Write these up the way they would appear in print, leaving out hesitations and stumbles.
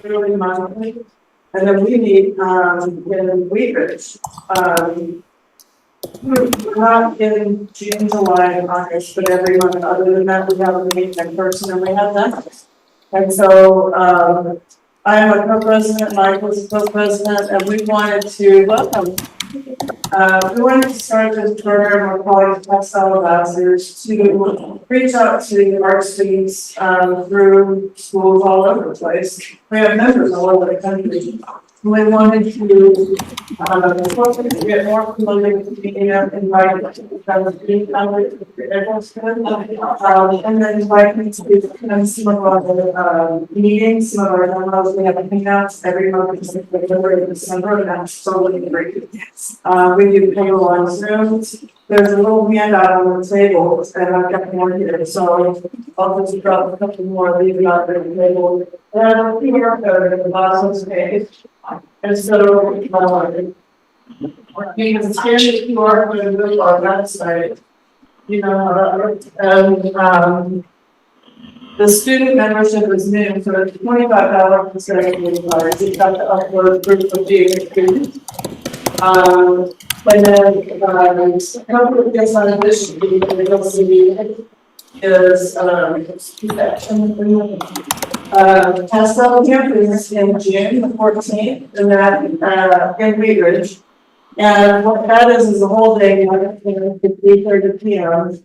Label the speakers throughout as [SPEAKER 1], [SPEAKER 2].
[SPEAKER 1] early monthly. And then we meet in Weebridge. Not in June, July, and August, but every month. Other than that, we have a meeting in person and we have that. And so I'm a co-president, Michael's co-president, and we wanted to welcome. We wanted to start this program we're calling Pastel Ambassadors to reach out to art students through schools all over the place. We have members all over the country. We wanted to get more familiar with the media, invite them to become and then invite them to some of our meetings, some of our demos. We have hangouts every month in November and December, and that's totally great. We do payroll on Zoom. There's a little handout on the table, and I've got more here, so I'll just drop a couple more, leave it out there on the table. And I don't think we're good at the bottom of the page. And so, because it's here, you are going to go on that side, you know, and the student membership is new, so it's $25 for $75. You've got to upload proof of being a student. And then a couple of things on this sheet that you'll see is Pastel Campus in June the 14th, and that in Weebridge. And what that is a whole day, at 3:30 p.m.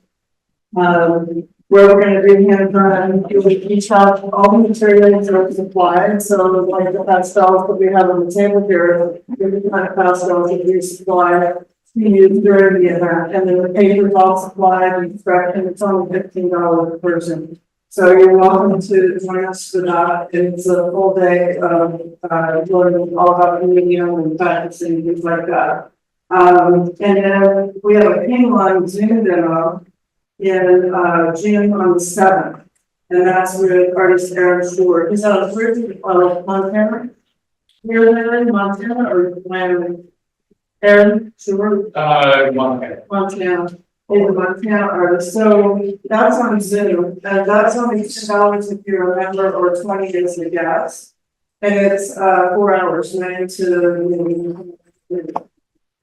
[SPEAKER 1] Where we're going to do hands-on. We each have all the materials that are supplied. So, like the pastels that we have on the table here, different kind of pastels that we supply to use during the event, and then the paper is all supplied and it's only $15 per person. So you're welcome to join us for that. It's a full day of learning all about the medium and facts and things like that. And then we have a King Zoom demo in June on the 7th. And that's with artist Aaron Stewart. He's out of Montana. You're in Montana or Wyoming? Aaron Stewart? Montana. Is a Montana artist. So that's on Zoom, and that's only $10 if you're a member or 20 as a guest. And it's 4 hours, 9 to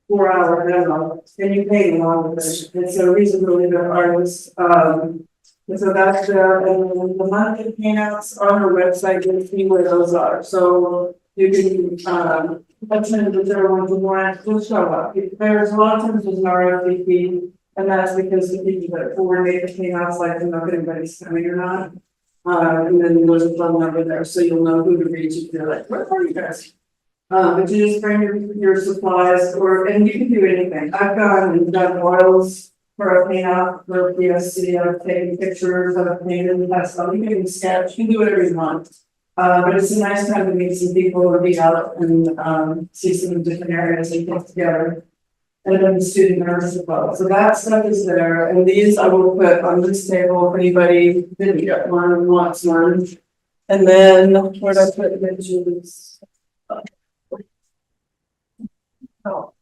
[SPEAKER 1] 4 hour demo, and you pay along with it. It's a reasonably good artist. And so that's there, and then the monthly paintouts on our website, you can see where those are. So you can attend the third one to more actual show up. There's a lot of times there's an RFP. And that's because the people that coordinate the paintouts like to know if anybody's coming or not. And then there's a phone number there, so you'll know who to reach if you're like, where are you guys? But you just bring your supplies, and you can do anything. I've gone and done oils for a paint-out for PSC. I've taken pictures, I've painted the pastel. You can sketch, you can do whatever you want. But it's a nice time to meet some people or be out and see some different areas and get together. And then the student nurse as well. So that stuff is there. And these I will put on this table if anybody didn't get one and wants one. And then where did I put images? Oh,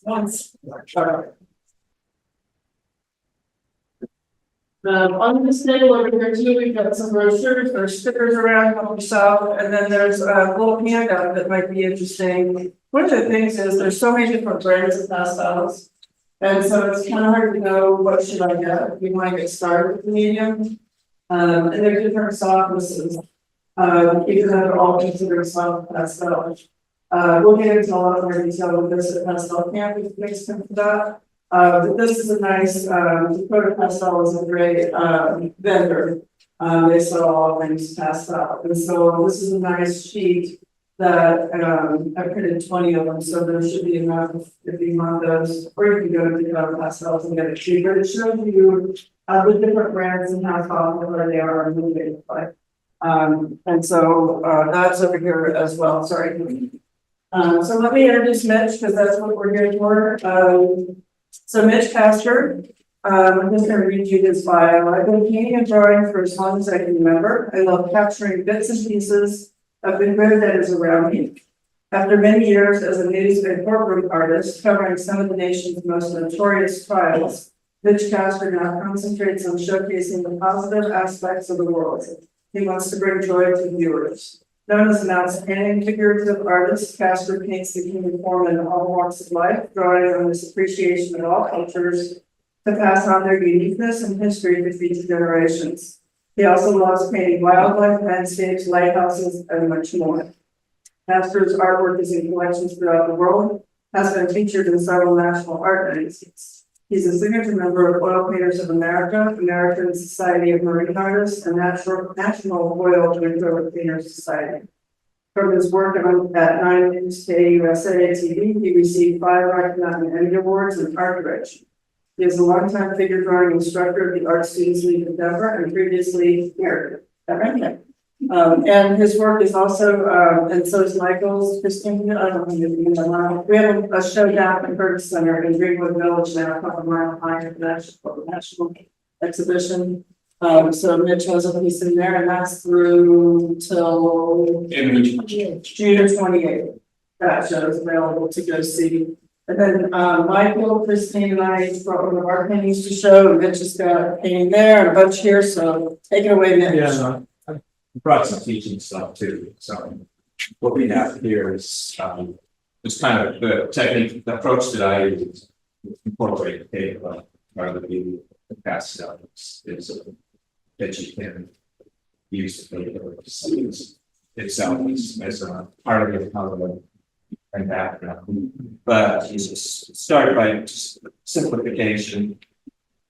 [SPEAKER 1] once. On this table over here too, we've got some brochures or stickers around, help yourself, and then there's a little handout that might be interesting. One of the things is there's so many different brands of pastels, and so it's kind of hard to know what should I get if you want to get started with the medium. And there's different softnesses, even though they're all considered soft pastels. We'll get into a lot more detail with this at Pastel Camp if makes sense for that. But this is a nice, Dakota Pastel is a great vendor. They sell all things pastel. And so this is a nice sheet that I printed 20 of them. So there should be enough if you want those, or you can go to Dakota Pastels and get it cheaper. It shows you the different brands and how popular they are and who they look like. And so that's over here as well. Sorry. So let me introduce Mitch because that's what we're here for. So Mitch Caster, I'm just going to read you his bio. I've been painting and drawing for as long as I can remember. I love capturing bits and pieces of the grid that is around me. After many years as a news and courtroom artist covering some of the nation's most notorious trials, Mitch Caster now concentrates on showcasing the positive aspects of the world. He wants to bring joy to viewers. Known as an outstanding figurative artist, Caster paints the human form in all walks of life, drawing on his appreciation of all cultures to pass on their uniqueness and history to future generations. He also loves painting wildlife, landscapes, lighthouses, and much more. Caster's artwork is in collections throughout the world, has been featured in several national art magazines. He's a signature member of Oil Painters of America, American Society of Marine Artists, and National Oil Painters Society. From his work at 9 News USA TV, he received 5 Recognized Emmy Awards in art direction. He is a longtime figure drawing instructor of the Art Students League of Denver and previously here at RMCAD. And his work is also, and so is Michael's, Christine, I don't know, we have a show down at the Curtis Center in Greenwood Village now, a couple mile high national exhibition. So Mitch has a piece in there, and that's through till June 28th. That show is available to go see. And then Michael, Christine, and I brought one of our paintings to show, and Mitch has got a painting there and a bunch here, so take it away, Mitch.
[SPEAKER 2] Yeah, I brought some teaching stuff too. So what we have here is just kind of the technique, the approach that I use, incorporate paper rather than the pastel is that you can use the paper itself as a part of the color and background. But you just start by just simplification.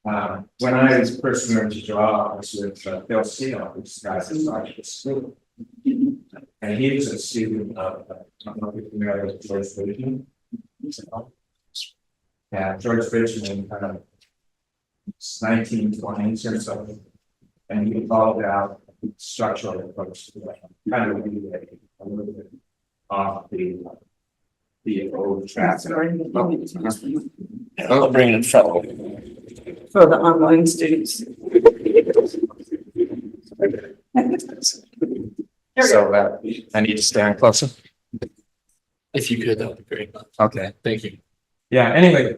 [SPEAKER 2] When I was first learned to draw, I was with Bill CO, who's the guy that started the school. And he was a student of, I don't know if you're familiar with George Bridgman. Yeah, George Bridgman, 1920s or so. And he evolved out a structural approach to that, kind of a little bit off the old track.
[SPEAKER 3] I'll bring it in front
[SPEAKER 1] For the online students.
[SPEAKER 3] So I need to stand closer.
[SPEAKER 4] If you could, that would be great.
[SPEAKER 3] Okay.
[SPEAKER 4] Thank you.
[SPEAKER 2] Yeah, anyway,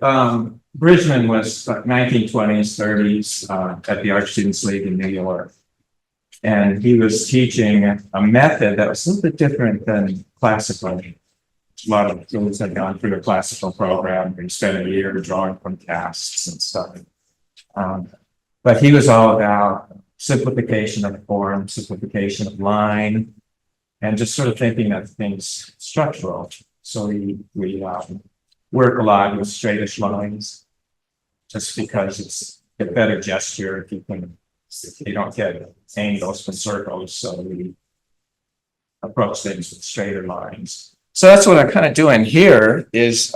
[SPEAKER 2] Bridgman was like 1920s, 30s at the Art Students League in New York. And he was teaching a method that was a little bit different than classical. A lot of students had gone through a classical program and spent a year drawing from casts and stuff. But he was all about simplification of form, simplification of line, and just sort of thinking of things structural. So we work a lot with straightish lines, just because it's a better gesture if you don't get angles from circles. So we approach things with straighter lines.
[SPEAKER 3] So that's what I'm kind of doing here is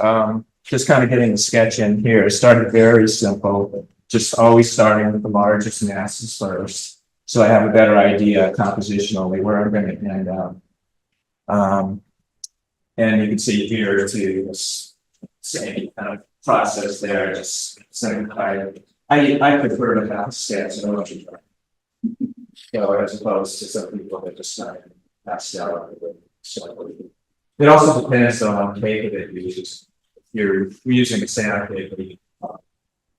[SPEAKER 3] just kind of getting the sketch in here. It started very simple, just always starting with the largest masses first. So I have a better idea compositionally where I'm going to end up. And you can see here too, this same kind of process there, just simplify. I prefer to have sketch and as opposed to some people that just kind of pastel. So it also depends on the paper that you use. If you're using a sand paper,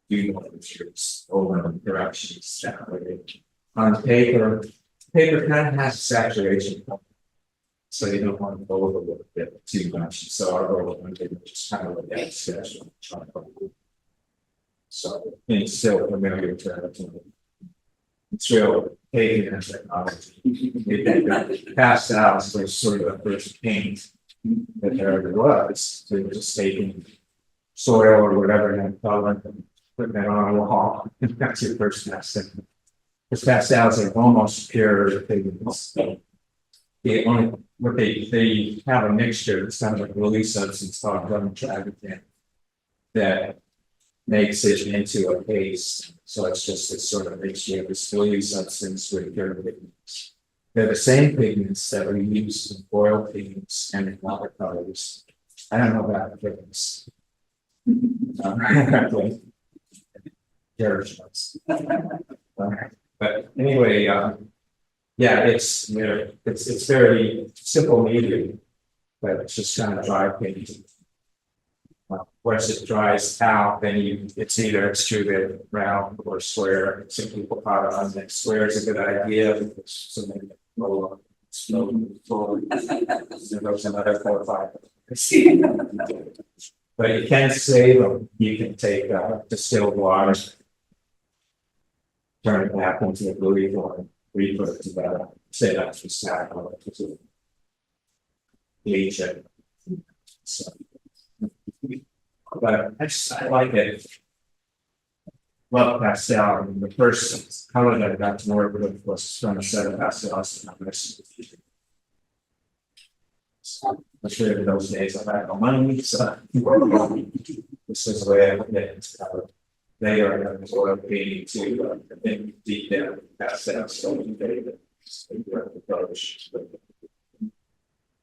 [SPEAKER 3] you know it's over directions that way. On paper kind of has a saturation point. So you don't want to go over it too much. So our goal is just kind of like that sketch. So it's still familiar to it's real painting and technology. Pastels was sort of the first paint that there ever was. So you're just taking soil or whatever and color and putting it on a wall. That's your first pastel. Because pastels are almost pure pigments. They have a mixture, it's kind of like a release substance called RMCAD that makes it into a paste. So it's just this sort of mixture of this release substance with pure pigments. They're the same pigments that we use in oil pigments and in watercolors. I don't know about the pigments. But anyway, yeah, it's very simple medium, but it's just kind of dry painting. Once it dries out, then it's either extruded round or square. Some people thought on that square is a good idea because so many roll slow forward. There goes another 4 or 5. But you can save them. You can take distilled water, turn it back into a bluey or re-put it together. Say that's recycled to bleach it. So, but I like it. Well, pastel, and the first color that I got to work with was from a set of pastels. I'm sure in those days I had no money, so this is the way I look at it. They are sort of being to deep down pastels.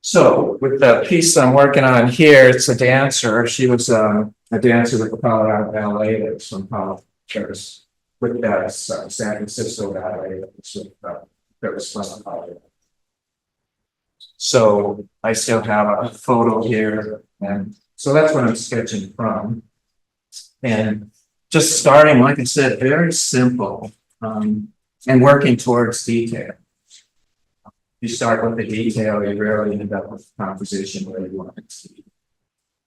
[SPEAKER 3] So with the piece I'm working on here, it's a dancer. She was a dancer with the Colorado Ballet. That was from Colorado. With that San Francisco Ballet. That was from Colorado. So I still have a photo here, and so that's what I'm sketching from. And just starting, like I said, very simple, and working towards detail. You start with the detail, you rarely end up with composition where you want it to be.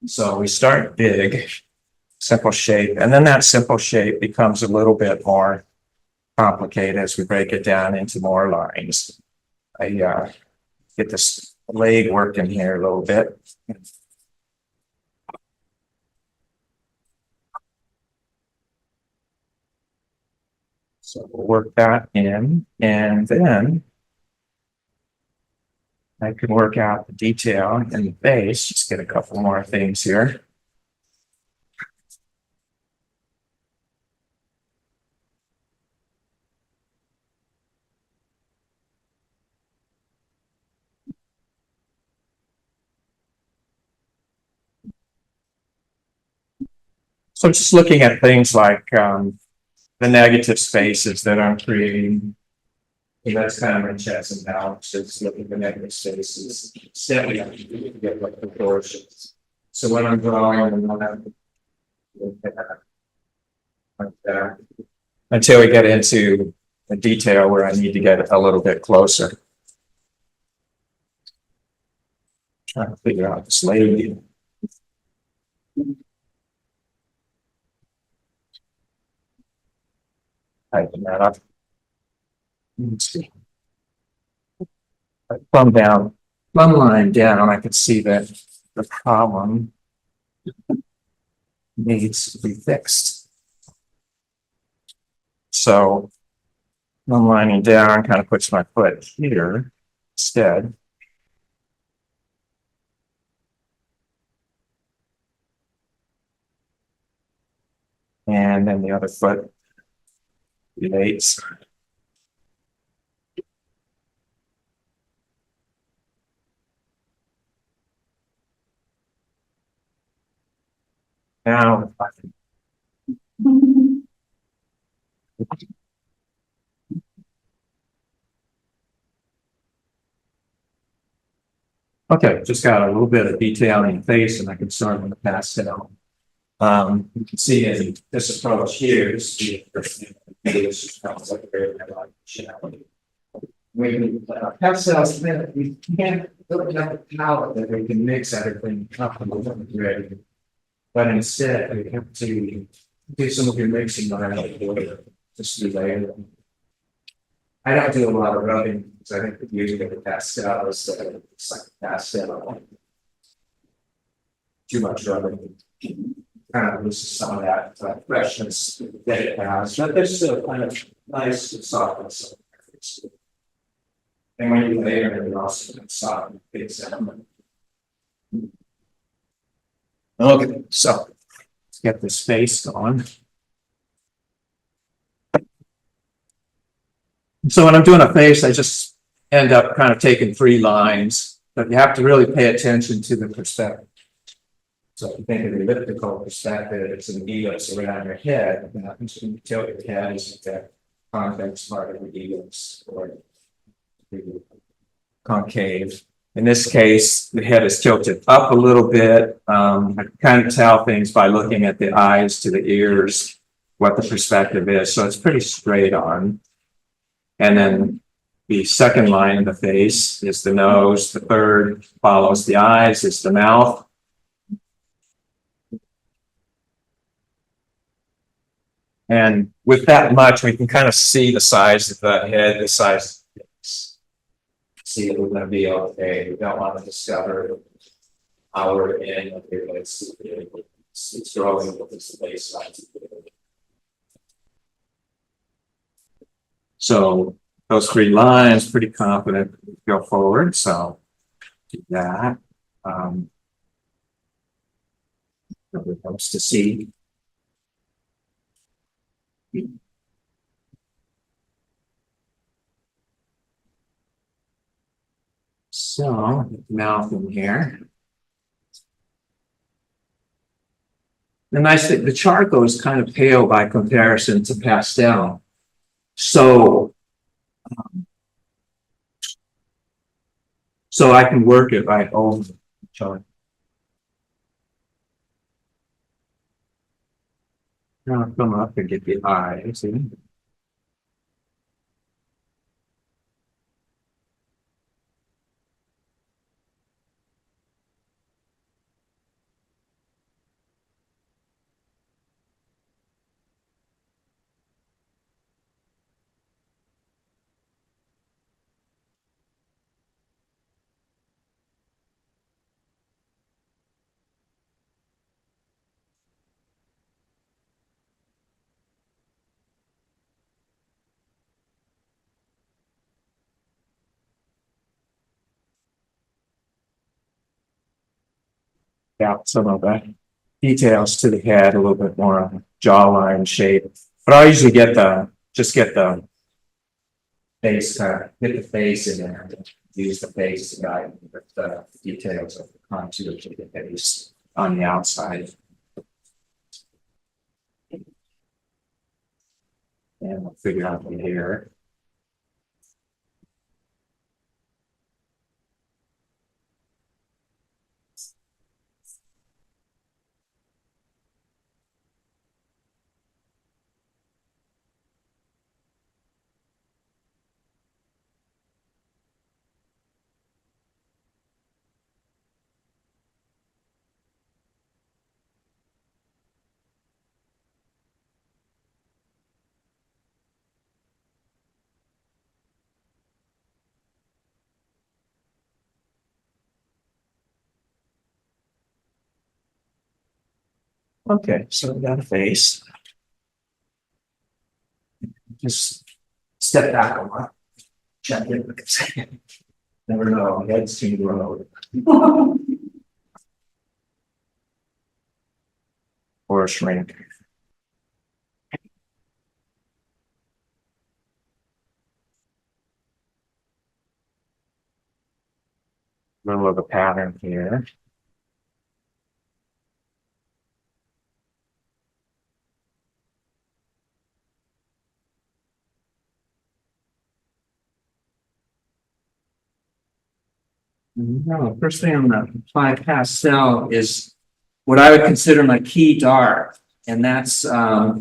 [SPEAKER 3] So we start big, simple shape, and then that simple shape becomes a little bit more complicated as we break it down into more lines. I get this leg working here a little bit. So we'll work that in, and then I can work out the detail in the base. Just get a couple more things here. So just looking at things like the negative spaces that I'm creating. And that's kind of my checks and balances, looking at the negative spaces. Steadily, I can get like proportions. So when I'm drawing, I'm not having like that until we get into the detail where I need to get a little bit closer. Trying to figure out this lady. Tighten that up. Let's see. Plumb line down, I could see that the problem needs to be fixed. So plumb lining down kind of puts my foot here instead. And then the other foot relates. Now, okay, just got a little bit of detail in the face, and I can start with the pastel. You can see in this approach here, this is the first thing. When pastels, we can't look at the palette that we can mix everything up and look ready. But instead, we have to do some of your mixing around the border, just to layer. I don't do a lot of rubbing because I think the beauty of the pastel is that it's like pastel. Too much rubbing kind of loses some of that freshness that it has, but there's still kind of nice and softness. And when you layer it, it also soften things out. Okay, so let's get this face going. So when I'm doing a face, I just end up kind of taking 3 lines, but you have to really pay attention to the perspective. So if you think of the elliptical perspective, it's an ellipse around your head. What happens when you tilt your head is the convex part of the ellipse or the concave. In this case, the head is tilted up a little bit. I can kind of tell things by looking at the eyes to the ears, what the perspective is. So it's pretty straight on. And then
[SPEAKER 2] The second line of the face is the nose. The third follows the eyes, is the mouth. And with that much, we can kind of see the size of the head, the size of the face. See if we're going to be okay. We don't want to discover how we're in. Okay, but it's growing with this face size. So those 3 lines, pretty confident we go forward. So do that. Nobody helps to see. So mouth in here. The nice thing, the charcoal is kind of pale by comparison to pastel. So I can work it right over the charcoal. Now I'll come up and get the eyes. See? Out some of the details to the head, a little bit more of a jawline shape. But I usually get the face get the face in there. Use the face to guide with the details of the contours of the face on the outside. And we'll figure out the hair. Okay, so we got a face. Just step back a lot. Check it. Never know. Heads to the road. Or a shrink. Middle of the pattern here. No, first thing I'm gonna apply pastel is what I would consider my key dark, and that's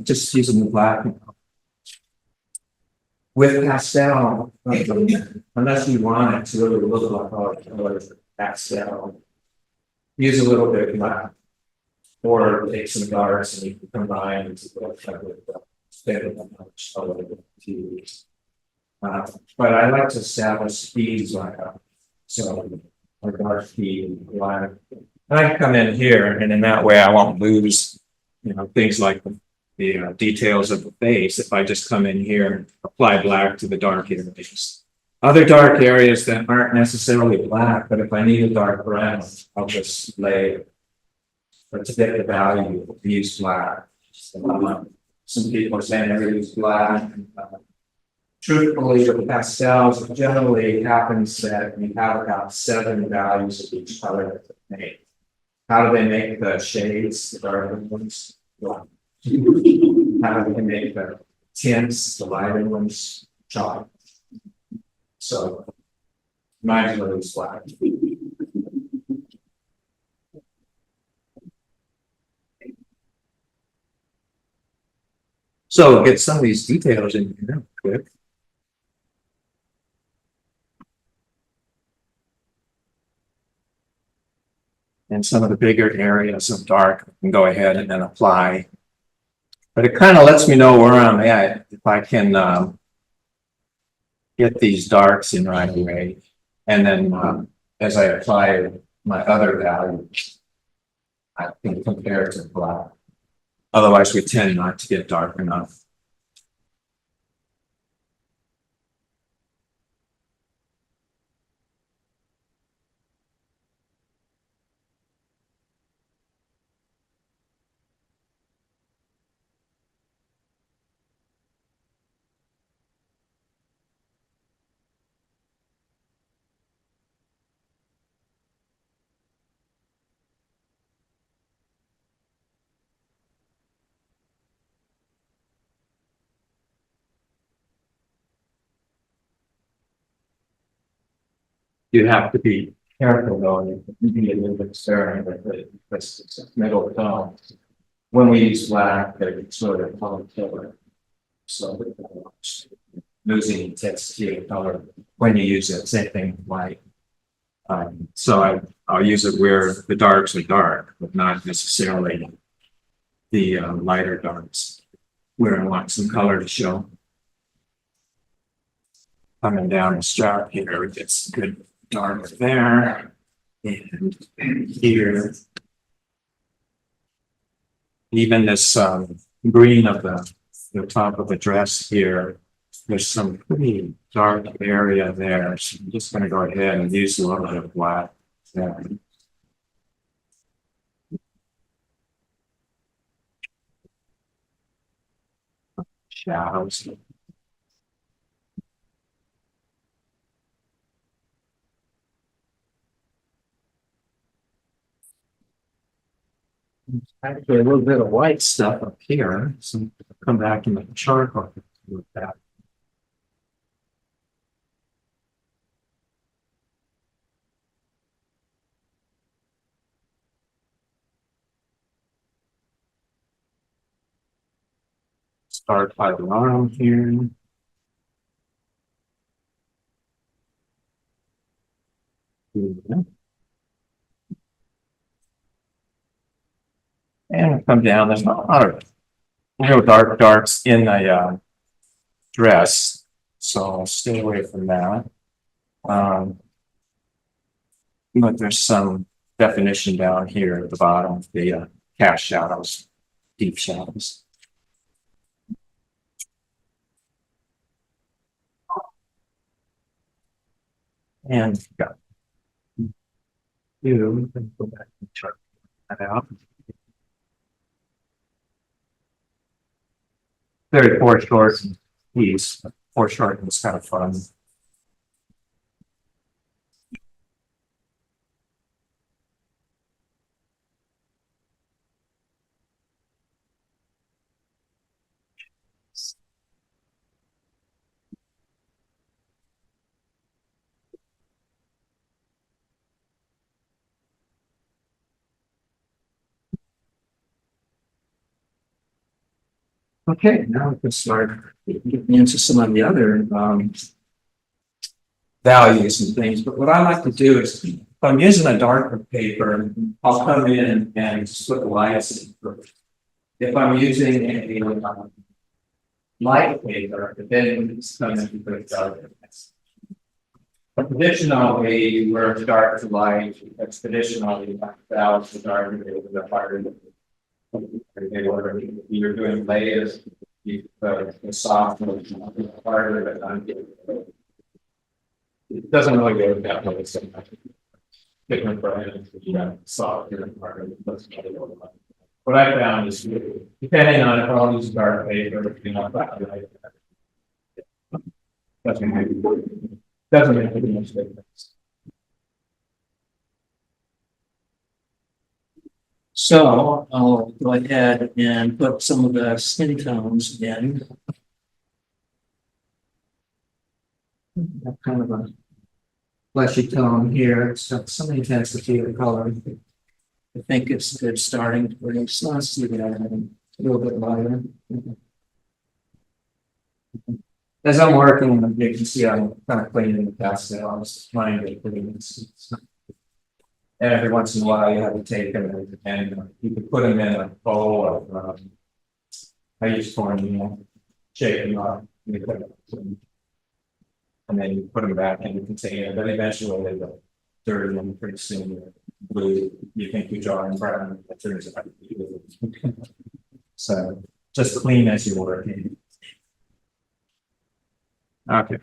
[SPEAKER 2] just using the black. With pastel, unless you want it to really look like all colors of pastel, use a little bit of black, or take some darks and you can combine into but I like to establish speeds like that. So, or dark key and black. And I can come in here, and in that way, I won't lose, things like the details of the face if I just come in here and apply black to the dark areas. Other dark areas that aren't necessarily black, but if I need a dark brown, I'll just lay it. But to get the value, use black. Some people are saying I use black. Truthfully, with pastels, it generally happens that we have about 7 values of each color that they make. How do they make the shades, the darker ones? How do they make the tints, the lighter ones? Chalk. So, mine's really black. So, get some of these details in here quick. And some of the bigger areas of dark, I can go ahead and then apply. But it kind of lets me know where I'm at, if I can get these darks in right away. And then as I apply my other values, I can compare to black. Otherwise, we tend not to get dark enough. You have to be careful though, you can be a little bit staring with it, because it's a middle tone. When we use black, they sort of color killer. So losing intensity of color when you use it, same thing with white. I'll use it where the darks are dark, but not necessarily the lighter darks, where I want some color to show. Coming down the strap here, it gets good dark there, and here. Even this green of the top of the dress here, there's some pretty dark area there. So I'm just going to go ahead and use a little bit of black there. Shadows. Actually, a little bit of white stuff up here. So come back in the charcoal with that. Start by the arm here. And come down. There's not a lot of real darks in the dress, so I'll stay away from that. But there's some definition down here at the bottom, the cast shadows, deep shadows. And got you. Go back and chart that out. Very foreshortened piece. Foreshortened is kind of fun. Okay, now we can start getting into some of the other values and things. But what I like to do is, if I'm using a darker paper, I'll come in and put the lights in first. If I'm using a light paper, then it's coming in with darker. Traditionally, we're dark to light. It's traditionally balance the darker the harder. You're doing layers, the soft harder, but it doesn't really go that way so much. Different brands, you got softer and harder. What I found is, depending on if I'll use dark paper, you know, doesn't make any much difference. So I'll go ahead and put some of the skin tones in. Kind of a fleshy tone here, so some intensity of color. I think it's good starting to produce. Let's see that a little bit lighter. As I'm working, you can see I'm kind of cleaning the pastel. I was trying to put it in. And every once in a while, you have to take them and you can put them in a bowl of, I use cornmeal, shake them up, and you put them- and then you put them back in the container, but eventually they go dirty and pretty soon you're blue. You think you're drawing brown, it turns out to be blue. So just clean as you're working. Okay.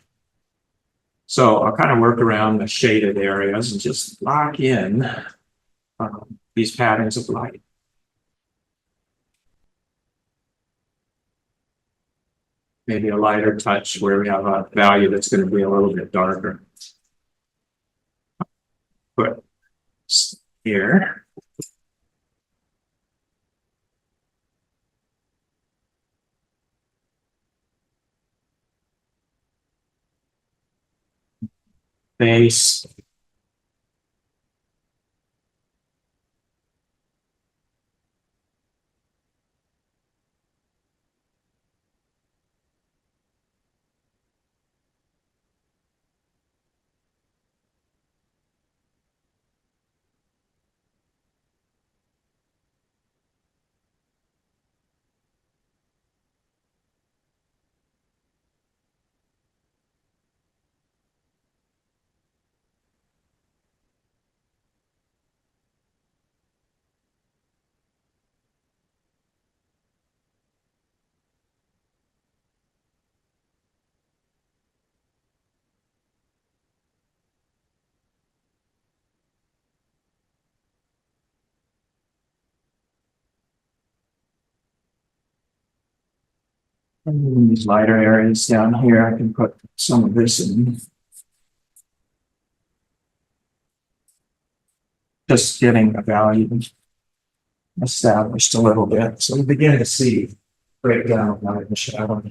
[SPEAKER 2] So I'll kind of work around the shaded areas and just lock in these patterns of light. Maybe a lighter touch where we have a value that's going to be a little bit darker. Put here. Base. In these lighter areas down here, I can put some of this in. Just getting a value established a little bit. So we begin to see breakdown of light and shadow.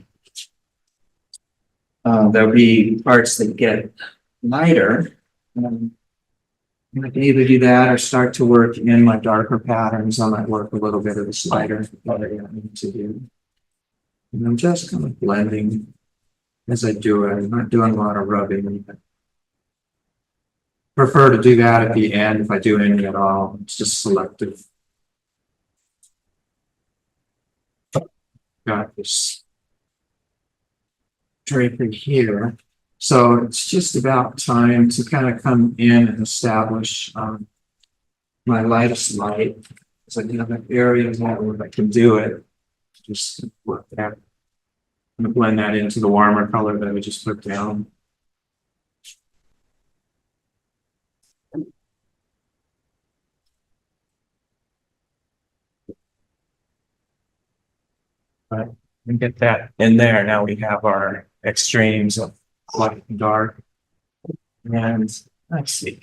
[SPEAKER 2] There'll be parts that get lighter. I can either do that or start to work in my darker patterns. I might work a little bit of this lighter that I need to do. And I'm just kind of blending as I do it. I'm not doing a lot of rubbing. Prefer to do that at the end if I do any at all. It's just selective. Got this drapery here. So it's just about time to kind of come in and establish my lightest light. So I have an area where I can do it. Just work that. I'm going to blend that into the warmer color that we just put down. Right, and get that in there. Now we have our extremes of light and dark. And let's see.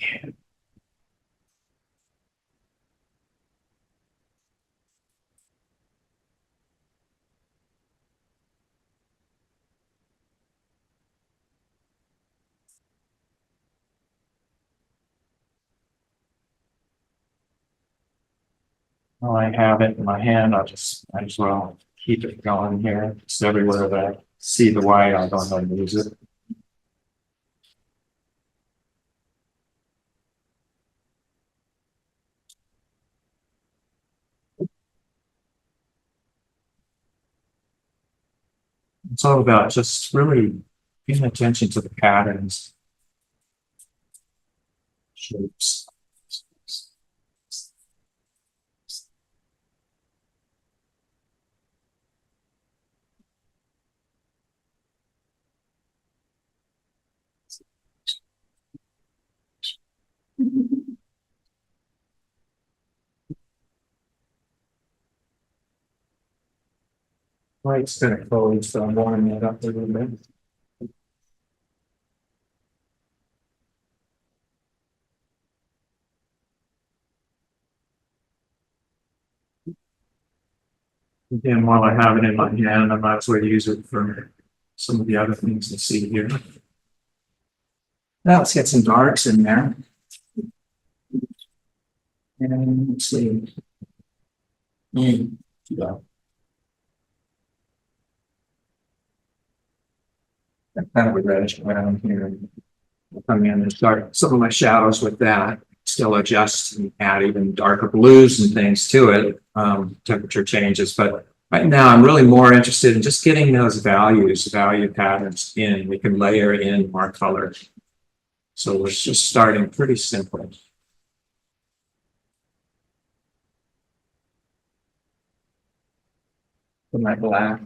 [SPEAKER 2] While I have it in my hand, might as well keep it going here. Just everywhere that I see the white, I'll go ahead and use it. It's all about just really paying attention to the patterns, shapes. Light's gonna cold, so I'm warming it up a little bit. Again, while I have it in my hand, I might as well use it for some of the other things you see here. Now let's get some darks in there. And let's see. Yeah. Kind of a reddish brown here. I'll come in and start some of my shadows with that. still adjust and add even darker blues and things to it, temperature changes. But right now, I'm really more interested in just getting those value patterns in. We can layer in more color. So we're just starting pretty simple. Put my black.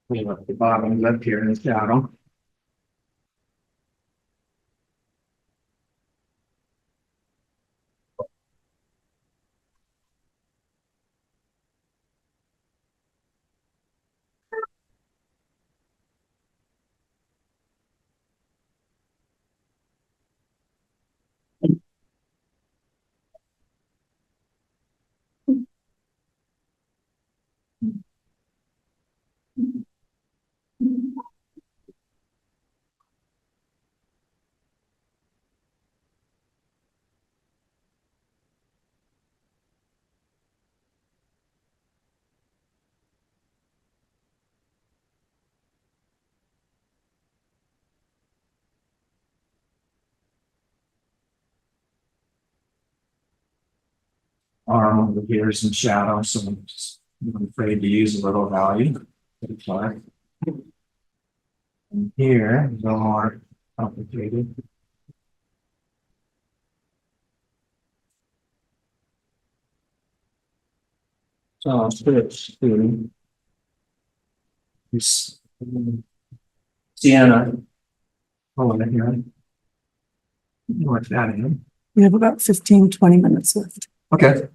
[SPEAKER 2] Clean up the bottom left here in the shadow. Arm over here is in shadow, so I'm afraid to use a little value. And here is a little more complicated. So I'll switch to this sienna. Oh, in here. What's that in?
[SPEAKER 1] We have about 15-20 minutes left.
[SPEAKER 2] Okay.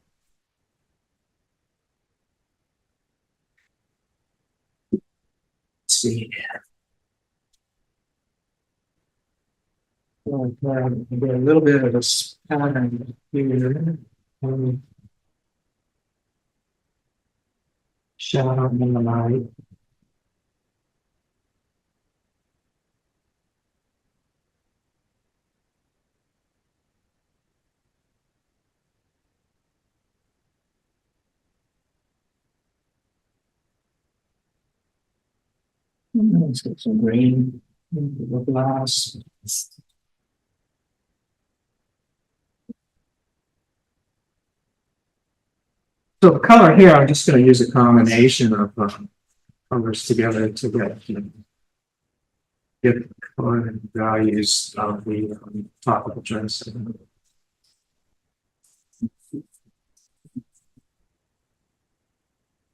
[SPEAKER 2] Let's see. Well, a little bit of a pattern here. Shadow in the light. Let's get some green into the glass. So the color here, I'm just going to use a combination of colors together to get the color and values of the top of the dress.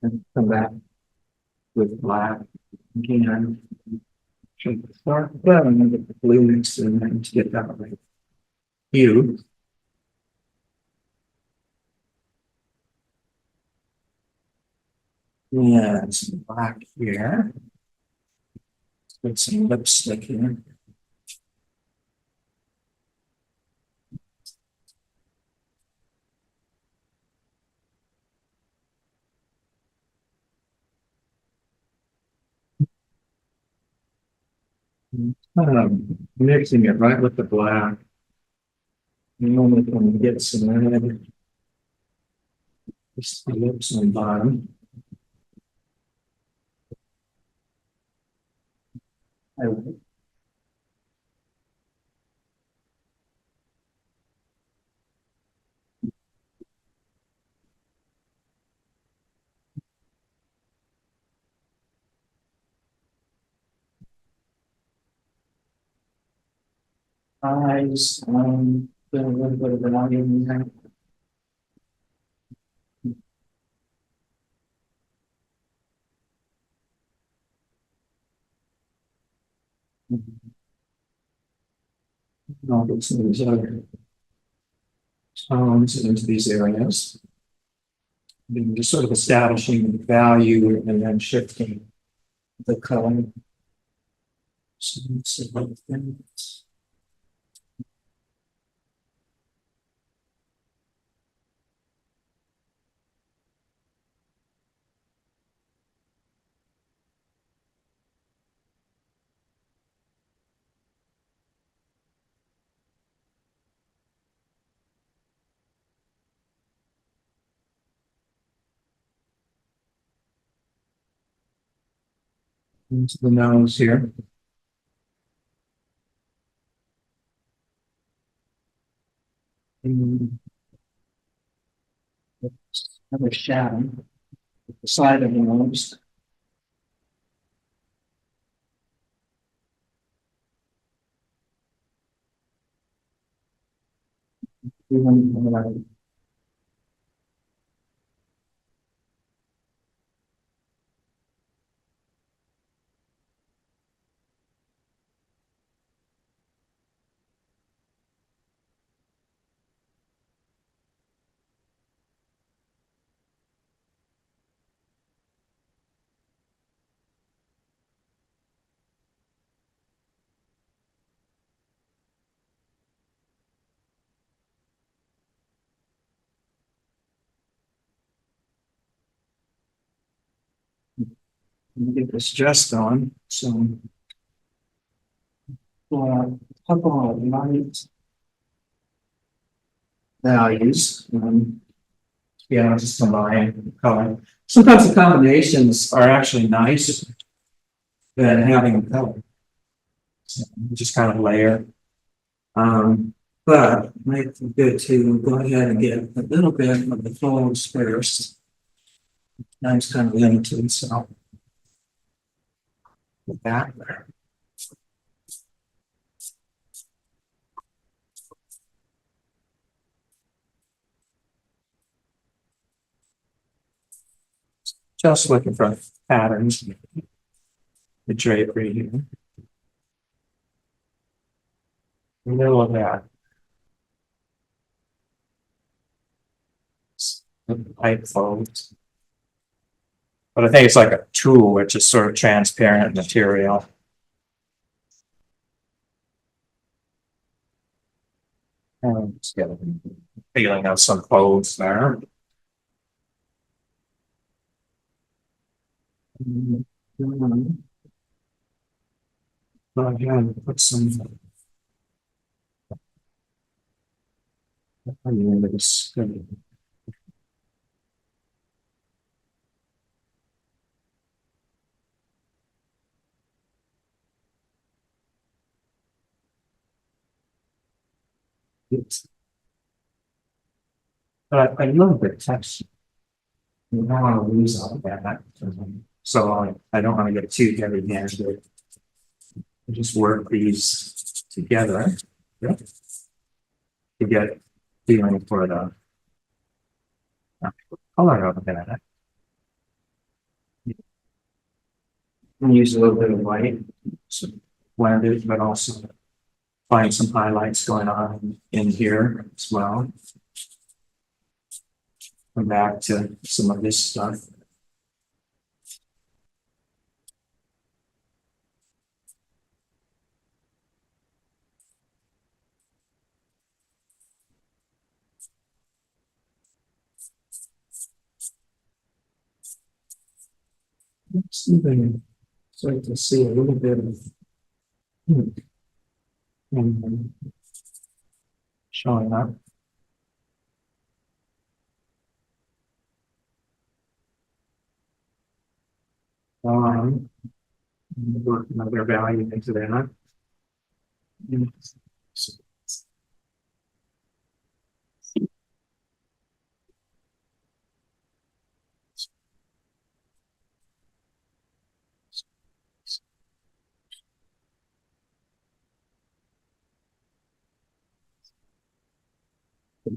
[SPEAKER 2] And come back with black again. Should start well and then get the blue mixed in there to get that right hue. Yeah, some black here. Put some lipstick here. Mixing it right with the black. You only can get some red. Just the lips on the bottom. Eyes, put a little bit of volume in there. I'll get some of these other tones into these areas. Then just sort of establishing the value and then shifting the color. Some other things. Into the nose here.
[SPEAKER 5] Another shadow. The side of the nose. Get this just on, so. Couple of light values, yeah, just combine color. Sometimes the combinations are actually nicer than having color. So just kind of layer. But it might be good to go ahead and get a little bit of the folds first. Mine's kind of limited, so. Put that there. Just looking for patterns. The drapery here. Middle of that. Light folds. But I think it's like a tool, which is sort of transparent material. Just get a feeling of some folds there. Go ahead and put some. But I love the text. You don't want to lose all of that. So I don't want to get too heavy handed. Just work these together. Yeah. To get feeling for the color of that. Use a little bit of white, so blend it, but also find some highlights going on in here as well. Come back to some of this stuff. Even start to see a little bit of pink showing up. Work another value into that.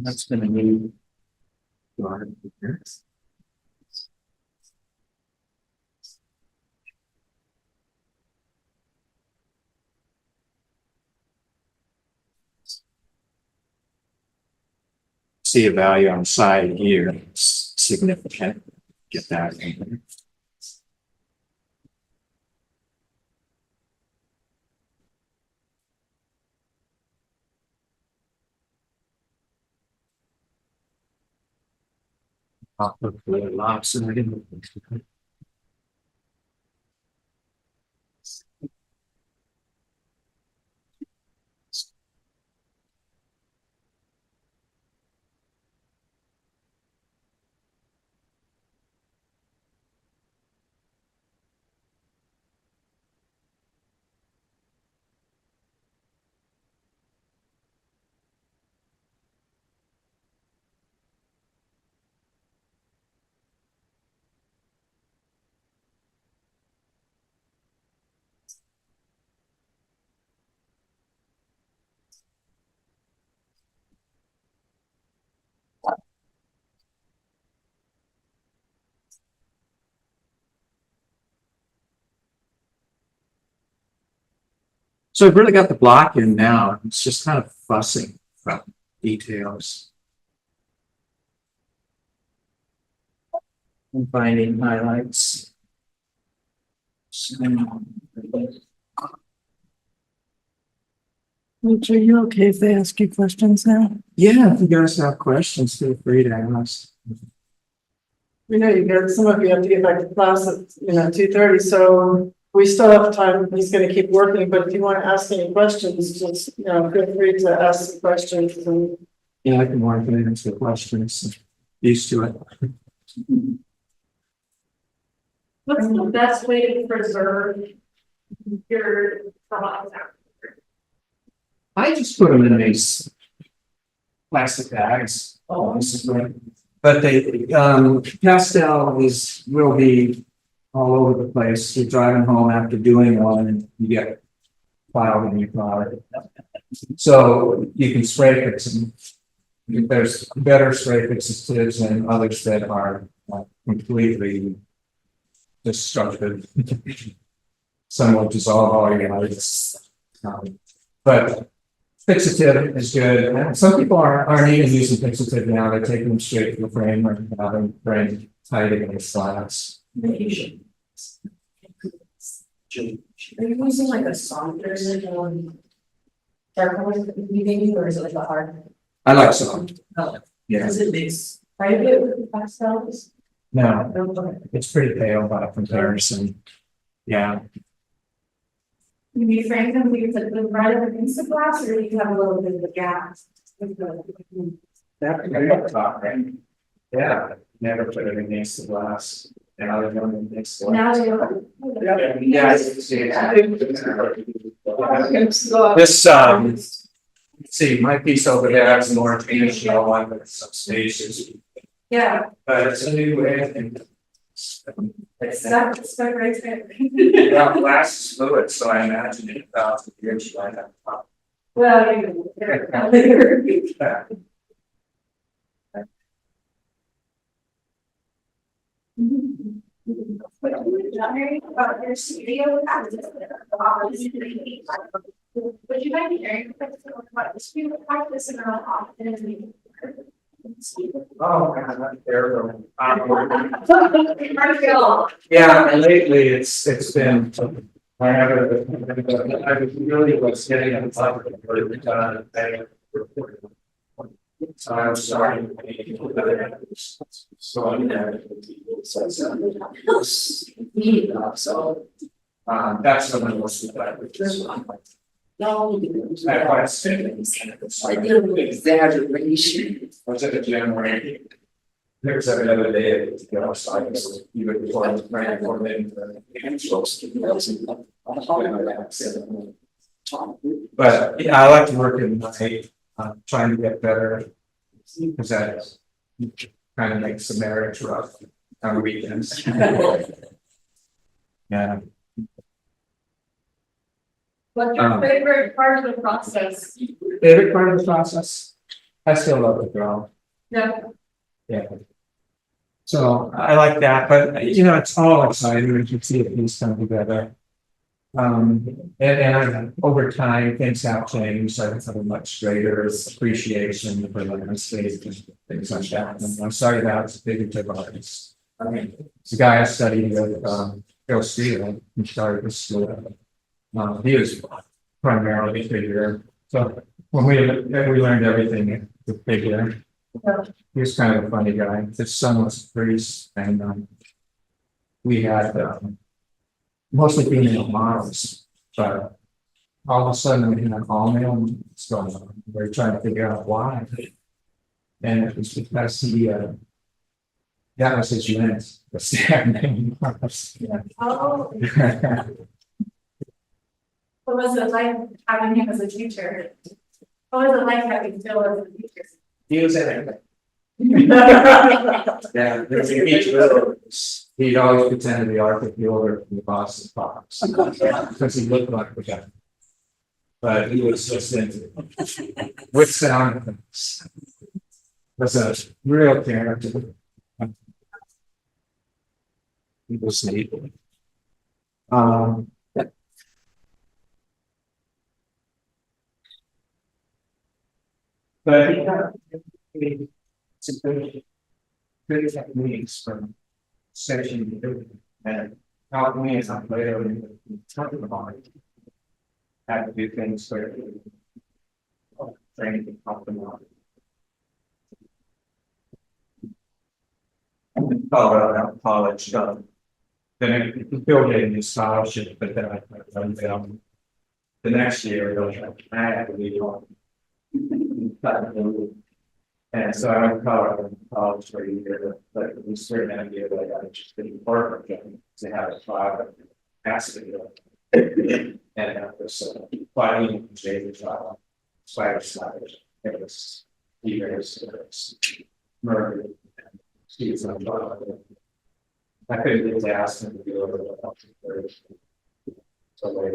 [SPEAKER 5] That's going to need see a value on the side here. It's significant. Get that in. I'll put the locks in it. So I've really got the block in now. It's just kind of fussing from details. And finding highlights.
[SPEAKER 1] Mitch, are you okay if they ask you questions now?
[SPEAKER 5] Yeah, if you guys have questions, feel free to ask.
[SPEAKER 1] We know you guys, some of you have to get back to class at, 2:30, so we still have time. He's gonna keep working, but if you want to ask any questions, just, feel free to ask some questions and.
[SPEAKER 5] Yeah, I can work it into the questions. Used to it.
[SPEAKER 6] What's the best way to preserve your thoughts?
[SPEAKER 5] I just put them in these plastic bags.
[SPEAKER 6] Oh.
[SPEAKER 5] But they, pastel will be all over the place. You're driving home after doing one and you get cloud in your car. So you can spray fix them. There's better spray fixes and others that are completely destructive. Some will dissolve all your lights. But fixative is good. And some people aren't even using fixative now. They're taking them straight to the frame or having frame tight against slats.
[SPEAKER 6] Are you using like a softer darker one maybe, or is it like a hard?
[SPEAKER 5] I like some.
[SPEAKER 6] Oh.
[SPEAKER 5] Yeah.
[SPEAKER 6] Is it mix private with pastels?
[SPEAKER 5] No, it's pretty pale by comparison. Yeah.
[SPEAKER 6] Can you frame them with the right of the glass, or do you have a little bit of a gap?
[SPEAKER 5] Right? Yeah, never put it against the glass. And I would know against the
[SPEAKER 6] Now
[SPEAKER 5] glass.
[SPEAKER 6] you.
[SPEAKER 5] Yeah, I see this, see, my piece over there has more traditional one with some stages,
[SPEAKER 6] Yeah,
[SPEAKER 5] but it's a new way.
[SPEAKER 6] it's stuck right there.
[SPEAKER 5] Yeah, glass is fluid, so I imagine it about the years like that.
[SPEAKER 6] Well, you.
[SPEAKER 5] Yeah.
[SPEAKER 6] About your studio. Would you mind hearing about the studio practice and how often?
[SPEAKER 5] Oh, man, that's terrible.
[SPEAKER 6] Feel.
[SPEAKER 5] Yeah, and lately it's been, I really was getting a lot of so I'm sorry. So that's the one most of that, which is. No, I did exaggeration. Was it a January? There was every other day, so I was even before I was ready for but yeah, I like to work in night, trying to get better. Because that kind of makes the marriage rough on weekends. Yeah.
[SPEAKER 6] What's your favorite part of the process?
[SPEAKER 5] Favorite part of the process? I still love the draw.
[SPEAKER 6] Yeah.
[SPEAKER 5] Yeah. So I like that, but it's all exciting when you see a piece come together. And over time, things have changed. I have a much greater appreciation for landscape and things like that. And I'm sorry that's figurative artists. I mean, it's a guy I studied with, Bill Steele, who started this school. He was primarily figure. So when we learned everything with figure, he was kind of a funny guy. His son was a priest, and we had mostly female models, but all of a sudden we had all male models going on. We were trying to figure out why. And it was because that was his unit, the standing.
[SPEAKER 6] Oh. What was it like having him as a teacher? What was it like having Phil as a teacher?
[SPEAKER 5] He was in it. Yeah, there's a each little. He'd always pretend to be Arthur Fielder from the Boston Pops because he looked like the guy. But he was just into it. With sound effects. Was a real character. He was neat. But yeah, it's a good techniques from searching and help me as I'm later in talking about it. Have to do things where training can help them out. In Colorado College, then Bill gave me a scholarship, but then the next year, I had to leave on. And so I went to Colorado College for a year, but it was certain idea that I got interested in corporate to have a private capacity. And that was fighting J trial, spider sliders, it was years, it was murder. Students on trial. I couldn't get to ask them to do over the first. So they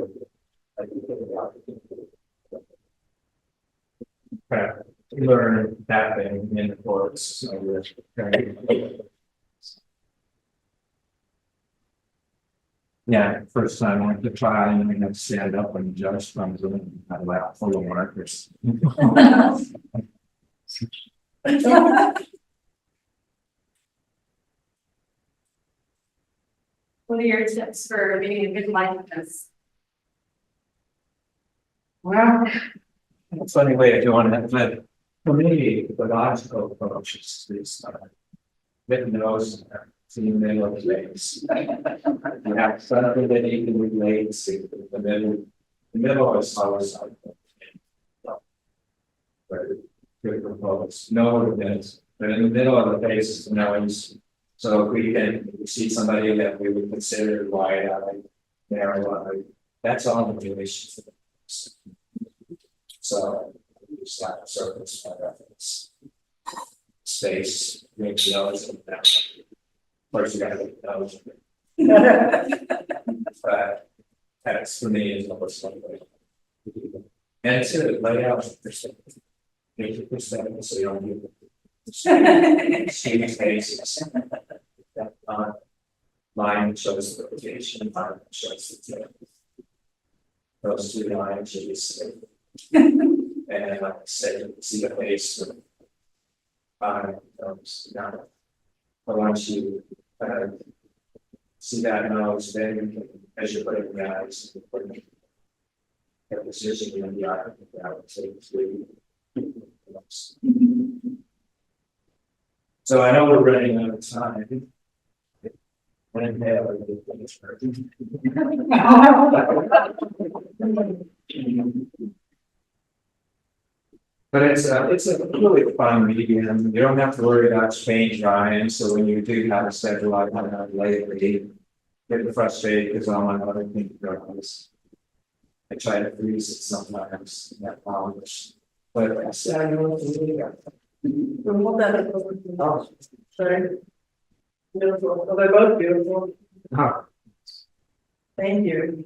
[SPEAKER 5] I could put it out. Learn that thing in the course. So we're yeah, first time I went to try and I had to stand up when the judge comes in and I laugh full of markers.
[SPEAKER 6] What are your tips for being a good likeness?
[SPEAKER 5] Well, it's a funny way of doing it, but for me, the logical approach is written nose, seeing the middle of the face. You have something that you can relate to. The middle is always something. Good proposed, no evidence, but in the middle of the face is the nose. So if we see somebody that we would consider wide-eyed, narrow-eyed, that's all the relationship. So we start the surface by reference. Space, make the nose and down. First, you gotta make the nose. But that's for me is almost something. And it's a layout perspective. Make it perspective so you don't do spaces. That line shows the rotation, line shows the tip. Those two lines should be safe. And like I said, you can see the face of down. But once you see that nose, then you can, as you put it in the eyes, you put the position in the eye, that would say it's really. So I know we're running out of time. But it's a really fun medium. You don't have to worry about change drying. So when you do have a schedule, I kind of lately get frustrated because all my other things goes. I try to freeze it sometimes. That polish. But I said I know what to do.
[SPEAKER 1] Oh, sorry. Beautiful. Well, they're both beautiful. Thank you.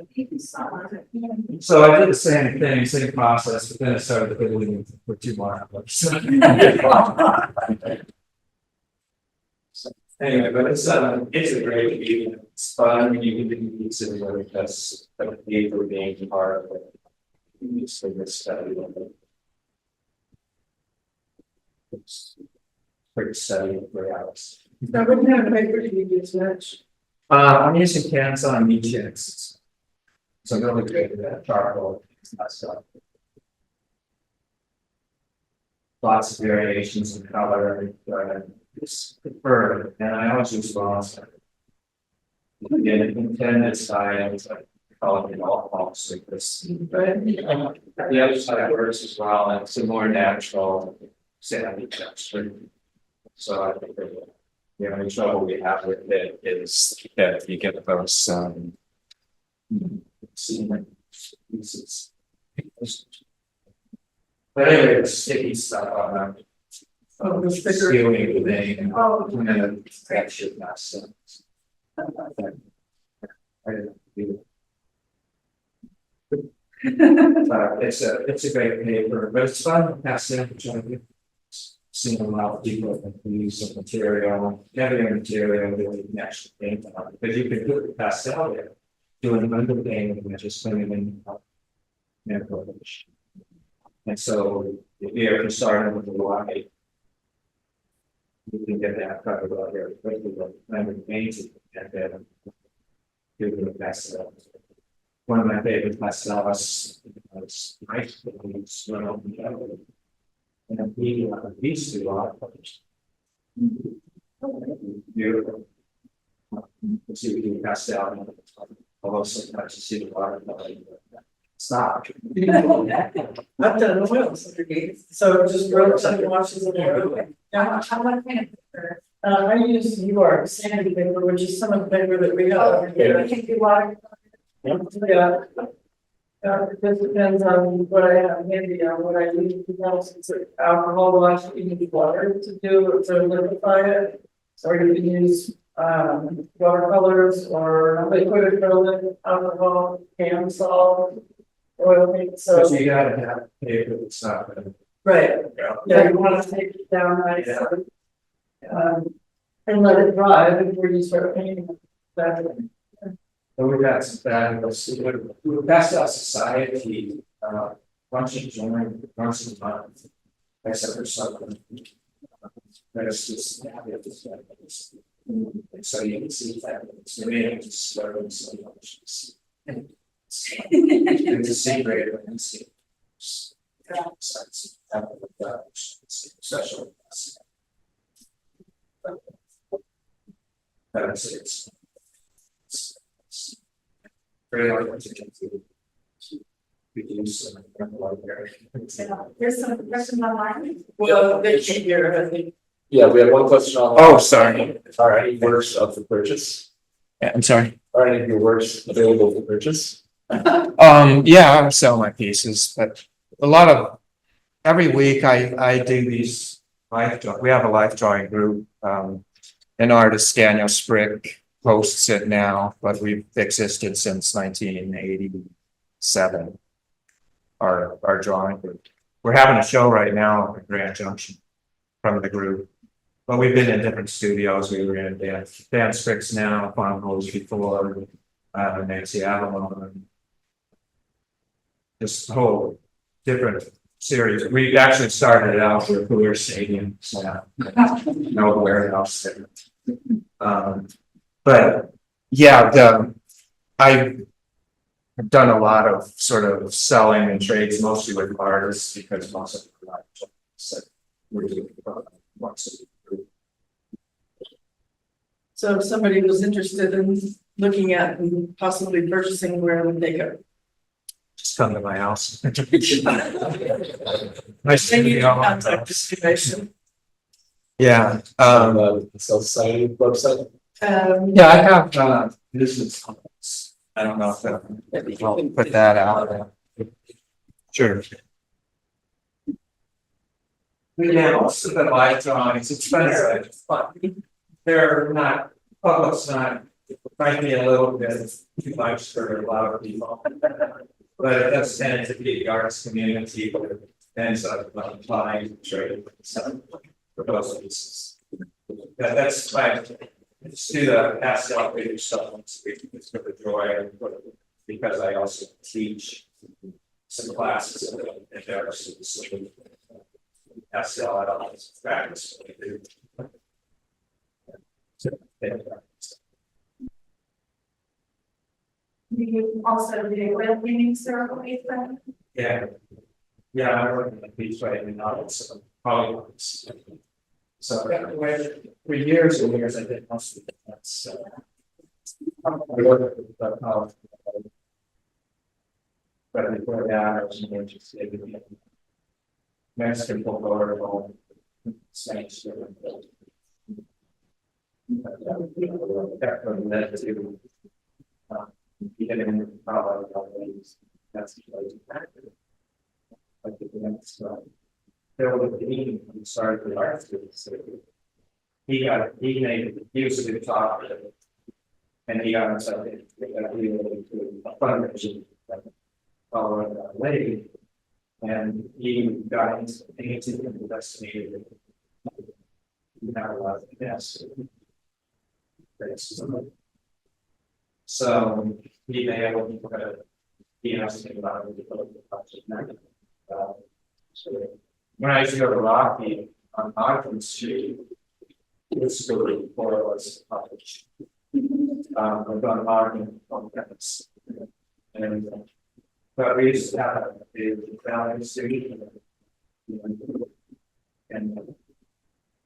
[SPEAKER 5] So I did the same thing, same process, but then I started building for 2 more hours. Anyway, but it's a great meeting. It's fun when you can consider because the paper being part of it. It's this study of it. It's pretty study of 3 hours.
[SPEAKER 1] Now, what kind of paper do you use much?
[SPEAKER 5] I'm using cans on each axis. So I'm really good at that charcoal stuff. Lots of variations in color, it's preferred, and I always use gloss. Again, intended styles, I call it all false like this. But the other side works as well, and it's a more natural sandy texture. So I think that the only trouble we have with it is that you get those pieces. But anyway, the sticky stuff
[SPEAKER 1] Oh, the sticker.
[SPEAKER 5] sealing the name.
[SPEAKER 1] Oh.
[SPEAKER 5] And then that should not sense. I didn't do it. It's a great paper, but it's fun to pass in, which I've seen a lot of people that use of material, heavier material that you can actually paint on, because you can put the pastel there, do an underpainting and just put it in. And so
[SPEAKER 3] if you ever started with the Y, you can get that covered out here quickly, but I'm amazing at that. Do the best. One of my favorite pastels was nice, but we swim up and down. And these two are beautiful. See if you can pass down. Although sometimes you see the water. Stop.
[SPEAKER 1] I've done the wheels, so just roll some washes of water.
[SPEAKER 6] How much can it for?
[SPEAKER 1] I use New York sandy paper, which is some of the paper that we have.
[SPEAKER 6] I can do water.
[SPEAKER 1] Yeah. It just depends on what I have handy on, what I use, because it's alcohol wash, you need water to do, to liquefy it. So you can use, watercolors or liquid acrylic, alcohol, can salt, oil paint,
[SPEAKER 3] So
[SPEAKER 1] so.
[SPEAKER 3] you gotta have paper that's not gonna.
[SPEAKER 1] Right, yeah, you want to take it down nice. And let it dry before you start painting that.
[SPEAKER 3] But we got some fabulous, we're Pastel Society, once you join, once a month. Except for something. That's just. So you can see that it's really just slowly, so much. It's a secret. Special. That's it. Very hard to reduce.
[SPEAKER 6] There's some question online.
[SPEAKER 1] Well, they can't hear, I think.
[SPEAKER 4] Yeah, we have one question on.
[SPEAKER 2] Oh, sorry.
[SPEAKER 4] Are any works up for purchase?
[SPEAKER 2] Yeah, I'm sorry.
[SPEAKER 4] Are any of your works available for purchase?
[SPEAKER 2] Yeah, I sell my pieces, but a lot of, every week I do these we have a life drawing group, an artist, Daniel Sprick, hosts it now, but we've existed since 1987. Our drawing group. We're having a show right now at Grand Junction from the group. But we've been in different studios. We were in Dan Sprick's now, Farmhouse before, Nancy Avalon. This whole different series. We actually started it out with Cooler Stadium, so no warehouse there. But yeah, I have done a lot of sort of selling and trades, mostly with artists, because most of the said we're doing once a week.
[SPEAKER 1] So if somebody was interested in looking at and possibly purchasing, where would they go?
[SPEAKER 2] Just come to my house. Nice to
[SPEAKER 1] They
[SPEAKER 2] meet
[SPEAKER 1] need
[SPEAKER 2] you
[SPEAKER 1] to
[SPEAKER 2] all.
[SPEAKER 1] contact information.
[SPEAKER 2] Yeah,
[SPEAKER 4] The South Society website?
[SPEAKER 2] yeah, I have, business cards. I don't know if that, I'll put that out there. Sure. Yeah, most of the live drawings, it's expensive, but they're not, public's not, might be a little bit too much for a lot of people. But it does tend to be the arts community, but it ends up applying trade some proposals. That's fine. Just do the pastel paper stuff once a week, it's for the joy, because I also teach some classes at the arts students. Pastel, I don't know, it's practice.
[SPEAKER 6] You also do web meetings ceremony.
[SPEAKER 3] Yeah. Yeah, I work in the beach right now, it's probably. So for years and years, I did most of that, so. I worked with the, but before that, I was more interested in Mexican folklore, Spanish. That led to. Getting that's like the next there was a dean who started the art students. He was a good talker, and he got himself into a fundraising following that lady, and he got into painting and investigated. He had a lot of yes. So he may have he asked me about the project now. So
[SPEAKER 2] when I used to go to Rocky on Ogden Street, it was really for us college. I've gone Ogden on campus. And, but we used to have a valley street. And,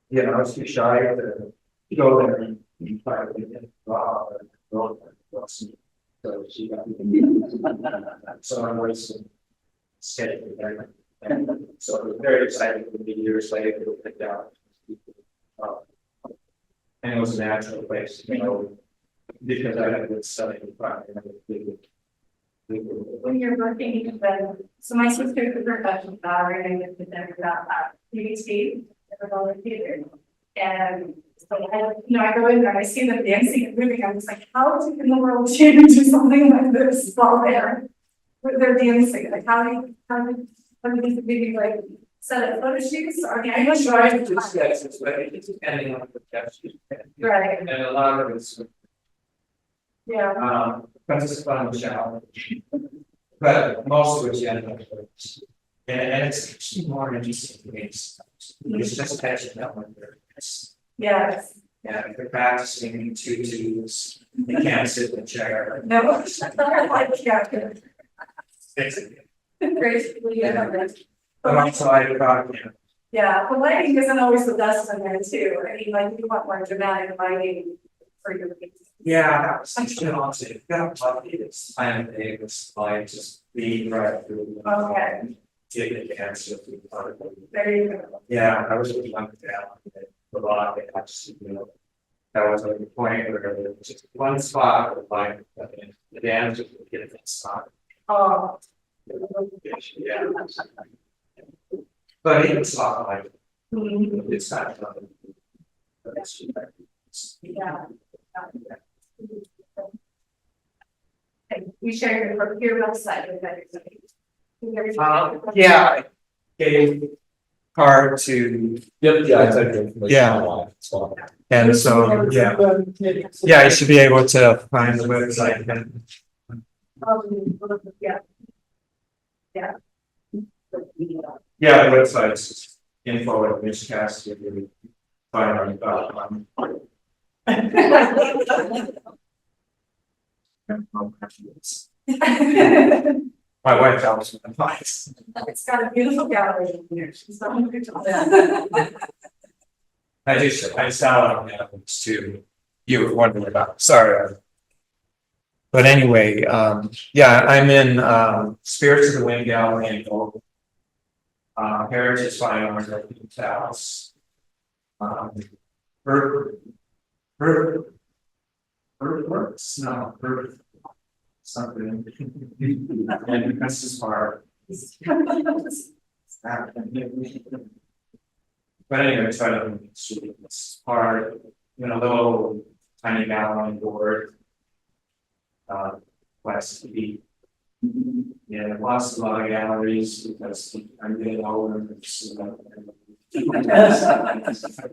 [SPEAKER 2] you know, I was too shy to go there and try to get robbed or go there. So she got so I was scared of that. And so I was very excited to be years later to pick out. And it was a natural place, you know, because I had been studying prior.
[SPEAKER 6] When you're working, so my sister took professional salary and I did never got that PhD, never volunteered. And so I go in there, I see them dancing and moving, I'm just like, how in the world do you do something like this while they're dancing? Like how do you maybe like set up photo shoots or
[SPEAKER 2] I'm not sure I just guess it's like it's depending on the test.
[SPEAKER 6] right?
[SPEAKER 2] And a lot of it's
[SPEAKER 6] Yeah.
[SPEAKER 2] because it's fun challenge. But most of it's and it's actually more interesting to me. It's just catching up with their
[SPEAKER 6] Yes.
[SPEAKER 2] yeah, if they're practicing in tutus, they can't sit in a chair.
[SPEAKER 6] No, like yeah.
[SPEAKER 2] Basically.
[SPEAKER 6] Gracefully, yeah.
[SPEAKER 2] But also I thought, you know,
[SPEAKER 6] Yeah, but lighting isn't always the best in there too. I mean, like you want more dramatic lighting for your piece.
[SPEAKER 2] yeah, that was such an honestly, got lucky this time of day, it was like just being right through.
[SPEAKER 6] Okay.
[SPEAKER 2] Take the chance to be part of it.
[SPEAKER 6] There you go.
[SPEAKER 2] Yeah, I was looking up and down, a lot, I just, you know. That was like the point where there was just one spot, like, the dancers would get that spot.
[SPEAKER 6] Oh.
[SPEAKER 2] Yeah. But it's not like,
[SPEAKER 6] Mhm.
[SPEAKER 2] it's not.
[SPEAKER 6] Yeah. Okay, we share your website with everybody.
[SPEAKER 2] Yeah, I gave card to,
[SPEAKER 4] Yep, yeah, I typed your information
[SPEAKER 2] Yeah.
[SPEAKER 4] online, so.
[SPEAKER 2] and so, yeah, I should be able to find the website and.
[SPEAKER 6] Yeah. Yeah.
[SPEAKER 2] Yeah, the website's info at Mitch Caster. My wife helps with the advice.
[SPEAKER 6] It's got a beautiful gallery in here. She's done a good job.
[SPEAKER 2] I saw it on too. You were wondering about, sorry. But anyway, yeah, I'm in Spirits of the Wind Gallery in Gold. Heritage Fine Arts at the House. Works, no, something. And this is part. But anyway, it's right up in the street, it's hard, you know, little tiny gallery board. Class TV. Yeah, I've lost a lot of galleries because I'm getting older. I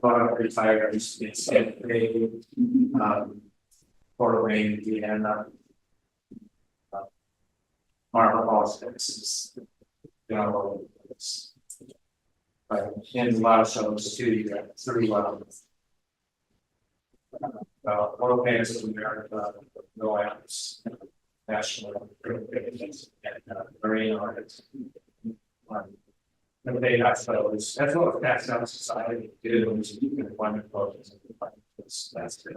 [SPEAKER 2] bought a retired, I used to be in San Diego, Fort Wayne, Indiana. Marble Falls, Texas. You know, it's. And a lot of shows too, you got 3 levels. World Painters of America, no items, national, and marine artists. And they got shows, that's what Pastel Society did, was you can find the photos. That's it.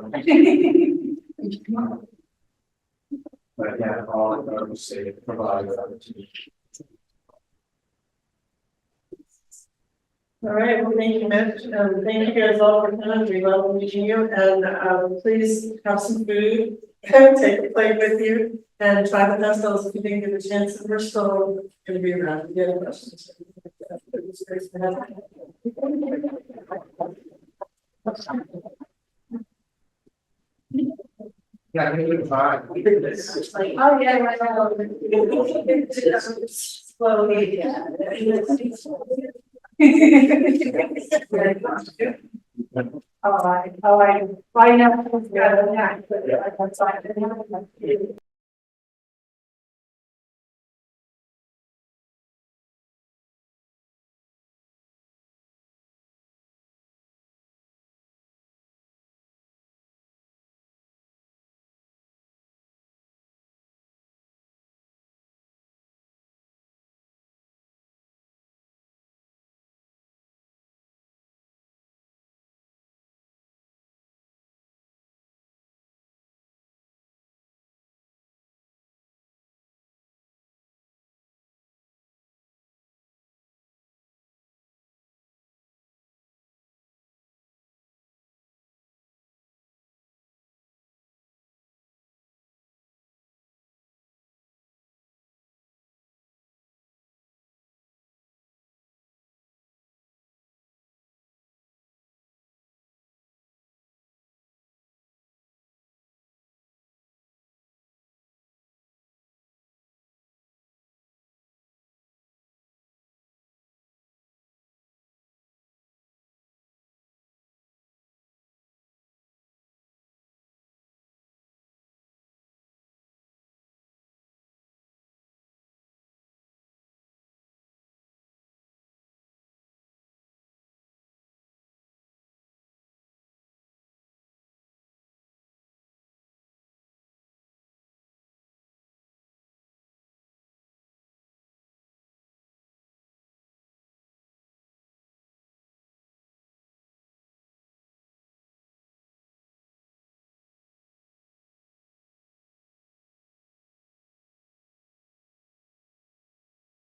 [SPEAKER 2] But yeah, all of those they provide opportunity.
[SPEAKER 1] All right, well, thank you, Mitch, and thank you guys all for coming, we love meeting you, and please have some food, take a plate with you, and try the pastels if you didn't get a chance, and we're still gonna be around, if you have any questions. It's great to have you.
[SPEAKER 2] Yeah, I think fine.
[SPEAKER 6] Oh, yeah, right. Slowly, yeah. Oh, I know. Yeah, that's fine.